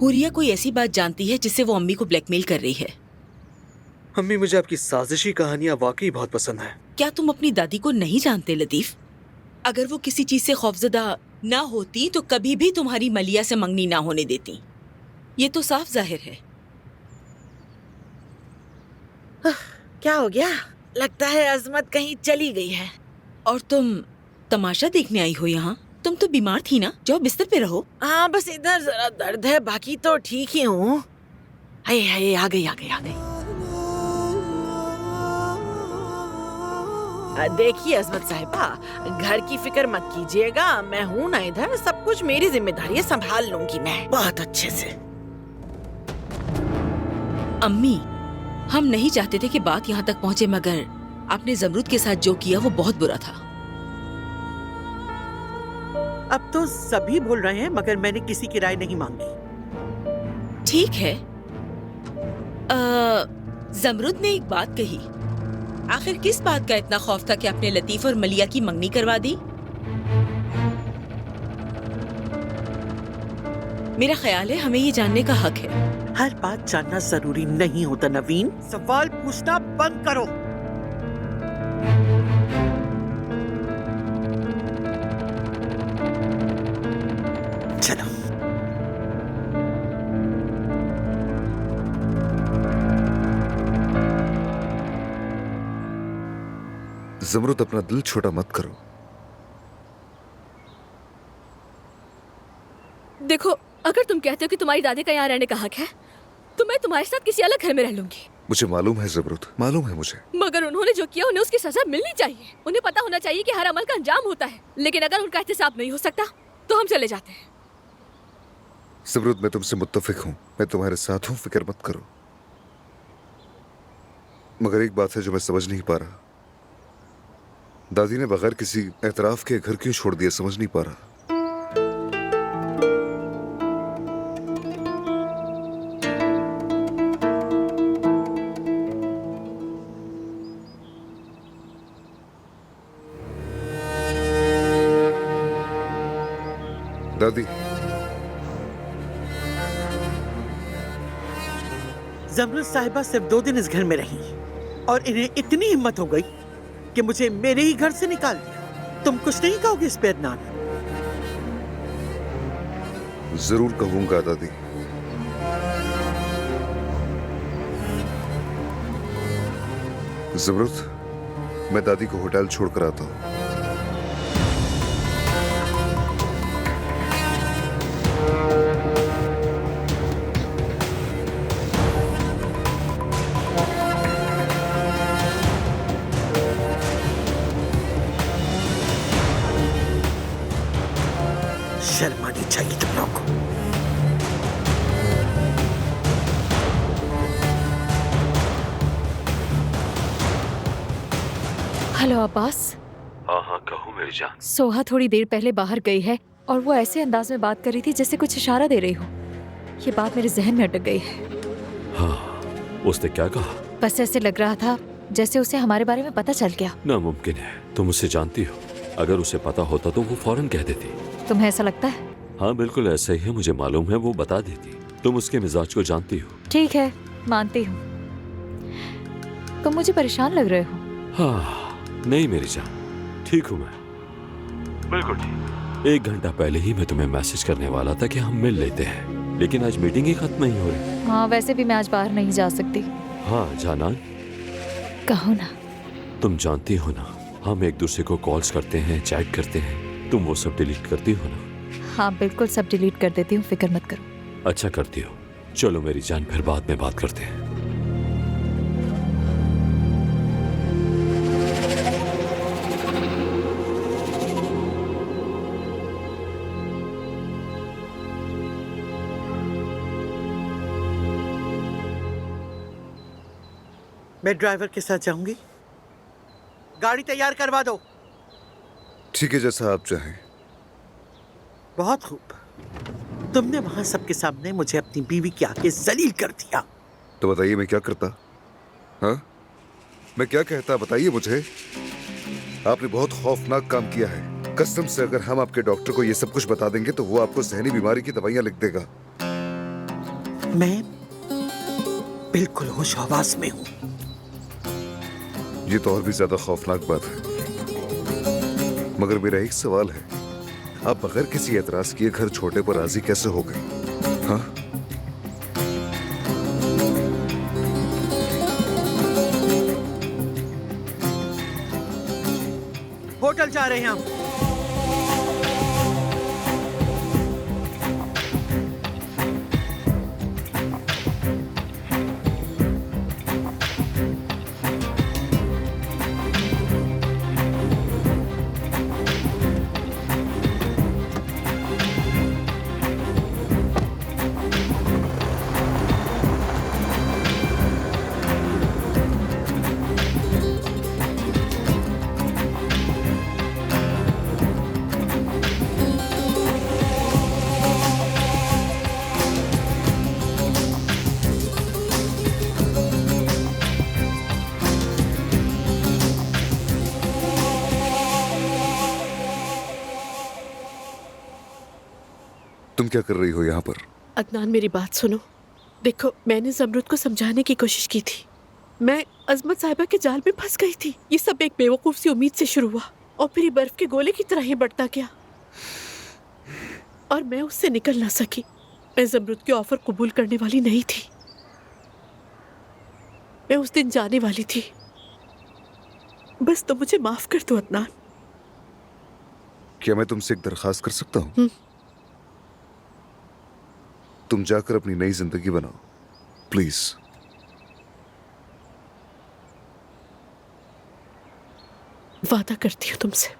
हुरिया कोई ऐसी बात जानती है जिससे वो अम्मी को ब्लैकमेल कर रही है। अम्मी, मुझे आपकी साजिशी कहानियां वाकई बहुत पसंद है। क्या तुम अपनी दादी को नहीं जानते लतीफ? अगर वो किसी चीज से खौफजदा ना होती तो कभी भी तुम्हारी मलिया से मंगनी ना होने देती। ये तो साफ जाहिर है। क्या हो गया? लगता है अजमत कहीं चली गई है। और तुम तमाशा देखने आई हो यहाँ? तुम तो बीमार थी ना, जाओ बिस्तर पे रहो। हाँ, बस इधर जरा दर्द है, बाकी तो ठीक ही हूँ। हाय हाय, आ गई आ गई आ गई। देखिए अजमत साहिबा, घर की फिक्र मत कीजिएगा, मैं हूँ ना इधर, सब कुछ मेरी जिम्मेदारी है, संभाल लूंगी मैं बहुत अच्छे से। अम्मी, हम नहीं चाहते थे कि बात यहाँ तक पहुँचे, मगर आपने जमरूद के साथ जो किया वो बहुत बुरा था। अब तो सभी बोल रहे हैं, मगर मैंने किसी की राय नहीं मांगी। ठीक है, जमरूद ने एक बात कही। आखिर किस बात का इतना खौफ था कि आपने लतीफ और मलिया की मंगनी करवा दी? मेरा ख्याल है हमें ये जानने का हक है। हर बात जानना जरूरी नहीं होता नवीन, सवाल पूछना बंद करो। चलो। जमरूद, अपना दिल छोटा मत करो। देखो, अगर तुम कहते हो कि तुम्हारी दादी का यहाँ रहने का हक है, तो मैं तुम्हारे साथ किसी अलग घर में रह लूंगी। मुझे मालूम है जमरूद, मालूम है मुझे। मगर उन्होंने जो किया उन्हें उसकी सजा मिलनी चाहिए। उन्हें पता होना चाहिए कि हर अमल का अंजाम होता है, लेकिन अगर उनका एहतिसाब नहीं हो सकता तो हम चले जाते हैं। जमरूद, मैं तुमसे मुत्तफिक हूँ, मैं तुम्हारे साथ हूँ, फिक्र मत करो। मगर एक बात है जो मैं समझ नहीं पा रहा, दादी ने बगैर किसी एतराफ के घर क्यों छोड़ दिया, समझ नहीं पा रहा। दादी, जमरूद साहिबा सिर्फ 2 दिन इस घर में रही और इन्हें इतनी हिम्मत हो गई कि मुझे मेरे ही घर से निकाल दिया। तुम कुछ नहीं कहोगे इस पे अदनान? जरूर कहूंगा दादी। जमरूद, मैं दादी को होटल छोड़कर आता हूँ। शर्म आनी चाहिए तुम लोगों को। हेलो अब्बास। हाँ हाँ, कहो मेरी जान। सोहा थोड़ी देर पहले बाहर गई है और वो ऐसे अंदाज में बात कर रही थी जैसे कुछ इशारा दे रही हो। ये बात मेरे जहन में अटक गई है। हाँ, उसने क्या कहा? बस ऐसे लग रहा था जैसे उसे हमारे बारे में पता चल गया। नामुमकिन है, तुम उसे जानती हो। अगर उसे पता होता तो वो फौरन कह देती। तुम्हें ऐसा लगता है? हाँ बिल्कुल ऐसा ही है, मुझे मालूम है, वो बता देती। तुम उसके मिजाज को जानती हो। ठीक है, मानती हूँ। तुम मुझे परेशान लग रहे हो। हाँ, नहीं मेरी जान, ठीक हूँ मैं, बिल्कुल ठीक। 1 घंटा पहले ही मैं तुम्हें मैसेज करने वाला था कि हम मिल लेते हैं, लेकिन आज मीटिंग ही खत्म नहीं हो रही। हाँ, वैसे भी मैं आज बाहर नहीं जा सकती। हाँ जाना, कहो ना। तुम जानती हो ना, हम एक दूसरे को कॉल्स करते हैं, चैट करते हैं, तुम वो सब डिलीट करती हो ना? हाँ बिल्कुल, सब डिलीट कर देती हूँ, फिक्र मत करो। अच्छा करती हो। चलो मेरी जान, फिर बाद में बात करते हैं। मैं ड्राइवर के साथ जाऊंगी, गाड़ी तैयार करवा दो। ठीक है, जैसा आप चाहें। बहुत खूब। तुमने वहां सबके सामने मुझे अपनी बीवी के आगे जलील कर दिया। तो बताइए मैं क्या करता? हाँ, मैं क्या कहता, बताइए मुझे। आपने बहुत खौफनाक काम किया है। कसम से अगर हम आपके डॉक्टर को ये सब कुछ बता देंगे तो वो आपको ज़हनी बीमारी की दवाइयां लिख देगा। मैं बिल्कुल होश हवास में हूँ। ये तो और भी ज्यादा खौफनाक बात है। मगर मेरा एक सवाल है, आप बगैर किसी एतराज किए घर छोड़ने पर राजी कैसे हो गए? हाँ? होटल जा रहे हैं हम। तुम क्या कर रही हो यहाँ पर? अदनान, मेरी बात सुनो। देखो, मैंने जमरुद को समझाने की कोशिश की थी। मैं अजमत साहिबा के जाल में फंस गई थी। ये सब एक बेवकूफ सी उम्मीद से शुरू हुआ और फिर ये बर्फ के गोले की तरह ही बढ़ता गया और मैं उससे निकल ना सकी। मैं जमरुद के ऑफर कबूल करने वाली नहीं थी। मैं उस दिन जाने वाली थी। बस तो मुझे माफ कर दो अदनान। क्या मैं तुमसे एक दरखास्त कर सकता हूँ? तुम जाकर अपनी नई जिंदगी बनाओ, प्लीज। वादा करती हूँ तुमसे।